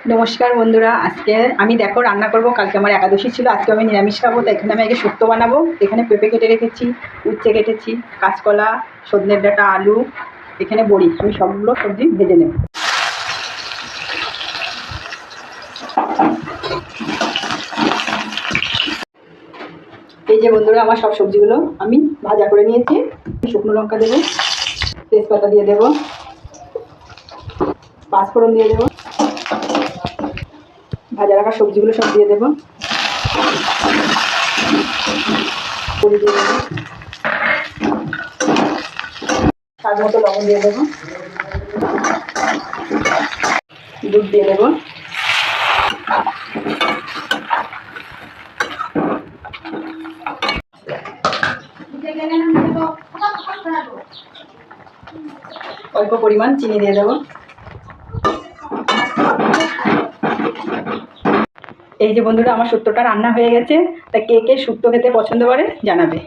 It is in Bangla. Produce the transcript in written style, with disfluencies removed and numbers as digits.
नमस्कार बंधुरा आज के देखो रान्ना करब। कल के हमारे एकादशी छिलो, आज के हमें निरामिष खाबो। तो एखाने आगे शुक्तो बानाबो। एखाने पेঁপে केटे रेखेছি, उচ্ছে केटेছি, काँचकला, सजनेर डाँटा, आलू, एखाने बड़ी। আমি সবগুলো সবজি ভেজে নেব। এই যে বন্ধুরা আমার সব সবজিগুলো আমি ভাজা করে নিয়েছি। শুকনো লঙ্কা দেব, তেজপাতা দিয়ে দেব, পাঁচফোড়ন দিয়ে দেব, ভাজা রাখা সবজিগুলো সব দিয়ে দেব, পুরি দিয়ে দেবো, স্বাদ মতো লবণ দিয়ে দেবো, দুধ দিয়ে দেবো, অল্প পরিমাণ চিনি দিয়ে দেবো। এই যে বন্ধুরা আমার শুক্তোটা রান্না হয়ে গেছে। তা কে কে শুক্তো খেতে পছন্দ করে জানাবে।